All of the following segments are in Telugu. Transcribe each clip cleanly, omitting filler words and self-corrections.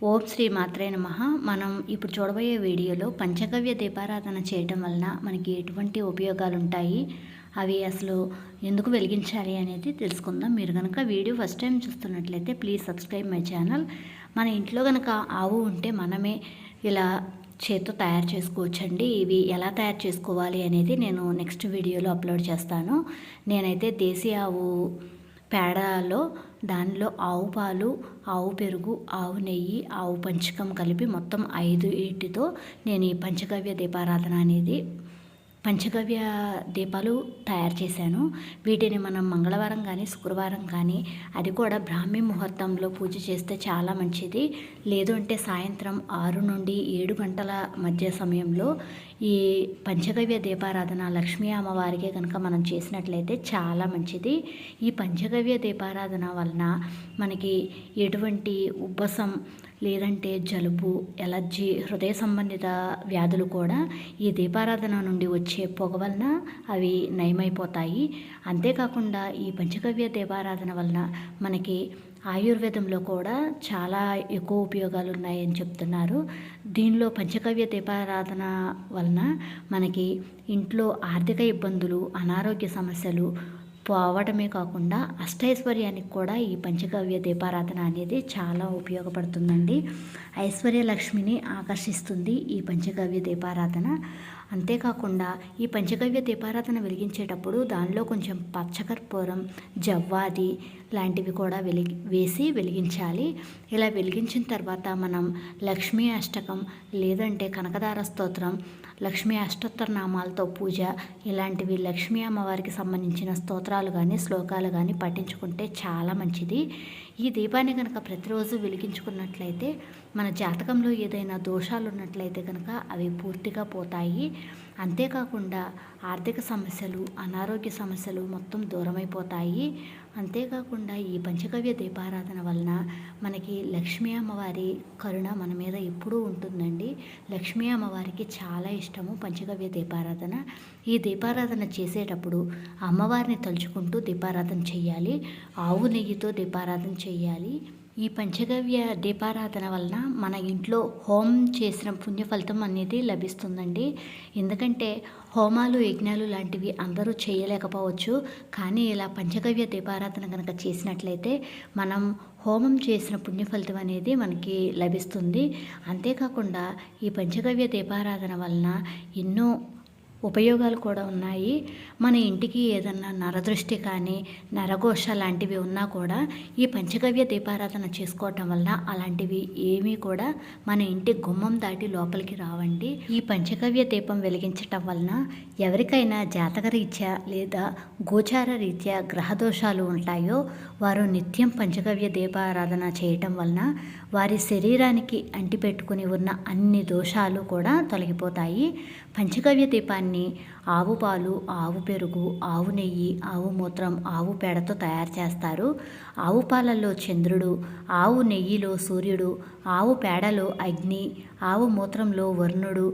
ఓం శ్రీ మాత్రే నమః. మనం ఇప్పుడు చూడబోయే వీడియోలో పంచగవ్య దీపారాధన చేయడం వలన మనకి ఎటువంటి ఉపయోగాలు ఉంటాయి, అవి అసలు ఎందుకు వెలిగించాలి అనేది తెలుసుకుందాం. మీరు కనుక వీడియో ఫస్ట్ టైం చూస్తున్నట్లయితే ప్లీజ్ సబ్స్క్రైబ్ మై ఛానల్. మన ఇంట్లో కనుక ఆవు ఉంటే మనమే ఇలా చేత్తో తయారు చేసుకోవచ్చండి. ఇవి ఎలా తయారు చేసుకోవాలి అనేది నేను నెక్స్ట్ వీడియోలో అప్లోడ్ చేస్తాను. నేనైతే దేశీ ఆవు పేడలో దానిలో ఆవు పాలు, ఆవు పెరుగు, ఆవు నెయ్యి, ఆవు పంచకం కలిపి మొత్తం 5 వీటితో నేను ఈ పంచగవ్య దీపారాధన అనేది పంచగవ్య దీపాలు తయారు చేశాను. వీటిని మనం మంగళవారం కానీ శుక్రవారం కానీ, అది కూడా బ్రాహ్మీ ముహూర్తంలో పూజ చేస్తే చాలా మంచిది. లేదు అంటే సాయంత్రం 6 నుండి 7 గంటల మధ్య సమయంలో ఈ పంచగవ్య దీపారాధన లక్ష్మీ అమ్మవారికి కనుక మనం చేసినట్లయితే చాలా మంచిది. ఈ పంచగవ్య దీపారాధన వలన మనకి ఎటువంటి ఉబ్బసం లేదంటే జలుబు, ఎలర్జీ, హృదయ సంబంధిత వ్యాధులు కూడా ఈ దీపారాధన నుండి వచ్చే పొగ వలన అవి నయమైపోతాయి. అంతేకాకుండా ఈ పంచగవ్య దీపారాధన వలన మనకి ఆయుర్వేదంలో కూడా చాలా ఎక్కువ ఉపయోగాలు ఉన్నాయని చెప్తున్నారు. దీనిలో పంచగవ్య దీపారాధన వలన మనకి ఇంట్లో ఆర్థిక ఇబ్బందులు, అనారోగ్య సమస్యలు పోవడమే కాకుండా అష్టైశ్వర్యానికి కూడా ఈ పంచగవ్య దీపారాధన అనేది చాలా ఉపయోగపడుతుందండి. ఐశ్వర్య లక్ష్మిని ఆకర్షిస్తుంది ఈ పంచగవ్య దీపారాధన. అంతేకాకుండా ఈ పంచగవ్య దీపారాధన వెలిగించేటప్పుడు దానిలో కొంచెం పచ్చకర్పూరం, జవ్వాది లాంటివి కూడా వేసి వెలిగించాలి. ఇలా వెలిగించిన తర్వాత మనం లక్ష్మీ అష్టకం లేదంటే కనకదార స్తోత్రం, లక్ష్మీ అష్టోత్తర నామాలతో పూజ, ఇలాంటివి లక్ష్మీ అమ్మవారికి సంబంధించిన స్తోత్రాలు కానీ శ్లోకాలు కానీ పఠించుకుంటే చాలా మంచిది. ఈ దీపాన్ని కనుక ప్రతిరోజు వెలిగించుకున్నట్లయితే మన జాతకంలో ఏదైనా దోషాలు ఉన్నట్లయితే కనుక అవి పూర్తిగా పోతాయి. అంతేకాకుండా ఆర్థిక సమస్యలు, అనారోగ్య సమస్యలు మొత్తం దూరమైపోతాయి. అంతేకాకుండా ఈ పంచగవ్య దీపారాధన వలన మనకి లక్ష్మీ అమ్మవారి కరుణ మన మీద ఎప్పుడూ ఉంటుందండి. లక్ష్మీ అమ్మవారికి చాలా ఇష్టము పంచగవ్య దీపారాధన. ఈ దీపారాధన చేసేటప్పుడు అమ్మవారిని తలుచుకుంటూ దీపారాధన చేయాలి. ఆవు నెయ్యితో దీపారాధన చేయాలి. ఈ పంచగవ్య దీపారాధన వలన మన ఇంట్లో హోమం చేసిన పుణ్య ఫలితం అనేది లభిస్తుందండి. ఎందుకంటే హోమాలు, యజ్ఞాలు లాంటివి అందరూ చేయలేకపోవచ్చు. కానీ ఇలా పంచగవ్య దీపారాధన కనుక చేసినట్లయితే మనం హోమం చేసిన పుణ్య ఫలితం అనేది మనకి లభిస్తుంది. అంతేకాకుండా ఈ పంచగవ్య దీపారాధన వలన ఎన్నో ఉపయోగాలు కూడా ఉన్నాయి. మన ఇంటికి ఏదన్నా నరదృష్టి కానీ, నరఘోష లాంటివి ఉన్నా కూడా ఈ పంచగవ్య దీపారాధన చేసుకోవటం వలన అలాంటివి ఏమీ కూడా మన ఇంటి గుమ్మం దాటి లోపలికి రావండి. ఈ పంచగవ్య దీపం వెలిగించటం వలన ఎవరికైనా జాతక రీత్యా లేదా గోచార రీత్యా గ్రహదోషాలు ఉంటాయో వారు నిత్యం పంచగవ్య దీపారాధన చేయటం వలన వారి శరీరానికి అంటిపెట్టుకుని ఉన్న అన్ని దోషాలు కూడా తొలగిపోతాయి. పంచగవ్య దీపాన్ని ఆవు పాలు, ఆవు పెరుగు, ఆవు నెయ్యి, ఆవు మూత్రం, ఆవు పేడతో తయారు చేస్తారు. ఆవు పాలల్లో చంద్రుడు, ఆవు నెయ్యిలో సూర్యుడు, ఆవు పేడలో అగ్ని, ఆవు మూత్రంలో వరుణుడు,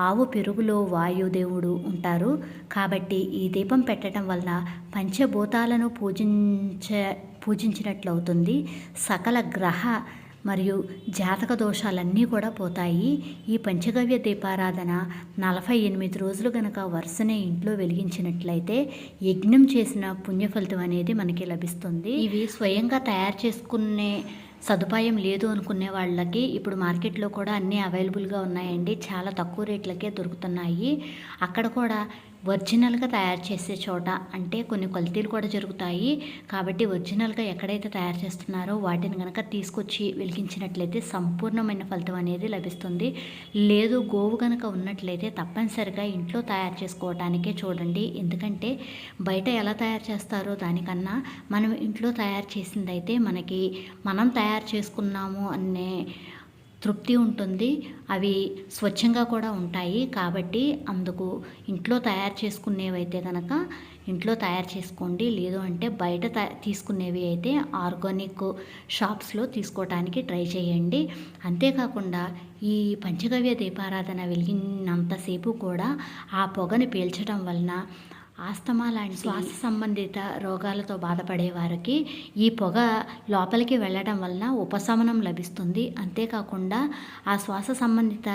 ఆవు పెరుగులో వాయుదేవుడు ఉంటారు. కాబట్టి ఈ దీపం పెట్టడం వలన పంచభూతాలను పూజించినట్లవుతుంది. సకల గ్రహ మరియు జాతక దోషాలన్నీ కూడా పోతాయి. ఈ పంచగవ్య దీపారాధన 48 రోజులు కనుక వరుసనే ఇంట్లో వెలిగించినట్లయితే యజ్ఞం చేసిన పుణ్యఫలితం అనేది మనకి లభిస్తుంది. ఇవి స్వయంగా తయారు చేసుకునే సదుపాయం లేదు అనుకునే వాళ్ళకి ఇప్పుడు మార్కెట్లో కూడా అన్నీ అవైలబుల్గా ఉన్నాయండి. చాలా తక్కువ రేట్లకే దొరుకుతున్నాయి. అక్కడ కూడా ఒరిజినల్గా తయారు చేసే చోట అంటే కొన్ని కల్తీలు కూడా జరుగుతాయి. కాబట్టి ఒరిజినల్గా ఎక్కడైతే తయారు చేస్తున్నారో వాటిని కనుక తీసుకొచ్చి వెలిగించినట్లయితే సంపూర్ణమైన ఫలితం అనేది లభిస్తుంది. లేదు గోవు కనుక ఉన్నట్లయితే తప్పనిసరిగా ఇంట్లో తయారు చేసుకోవటానికే చూడండి. ఎందుకంటే బయట ఎలా తయారు చేస్తారో దానికన్నా మనం ఇంట్లో తయారు చేసిందైతే మనకి మనం తయారు చేసుకున్నాము అనే తృప్తి ఉంటుంది. అవి స్వచ్ఛంగా కూడా ఉంటాయి. కాబట్టి అందుకు ఇంట్లో తయారు చేసుకునేవైతే కనుక ఇంట్లో తయారు చేసుకోండి. లేదు అంటే బయట తీసుకునేవి అయితే ఆర్గానిక్ షాప్స్లో తీసుకోవడానికి ట్రై చేయండి. అంతేకాకుండా ఈ పంచగవ్య దీపారాధన వెలిగినంతసేపు కూడా ఆ పొగని పీల్చడం వలన ఆస్తమా లాంటి శ్వాస సంబంధిత రోగాలతో బాధపడే వారికి ఈ పొగ లోపలికి వెళ్ళడం వలన ఉపశమనం లభిస్తుంది. అంతేకాకుండా ఆ శ్వాస సంబంధిత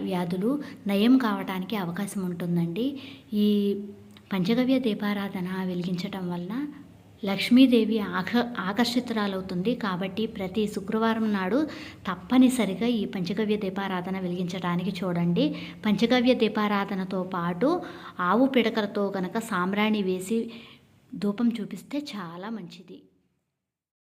వ్యాధులు నయం కావడానికి అవకాశం ఉంటుందండి. ఈ పంచగవ్య దీపారాధన వెలిగించటం వలన లక్ష్మీదేవి ఆకర్షితురాలవుతుంది. కాబట్టి ప్రతి శుక్రవారం నాడు తప్పనిసరిగా ఈ పంచగవ్య దీపారాధన వెలిగించడానికి చూడండి. పంచగవ్య దీపారాధనతో పాటు ఆవు పిడకలతో కనుక సాంబ్రాణి వేసి ధూపం చూపిస్తే చాలా మంచిది.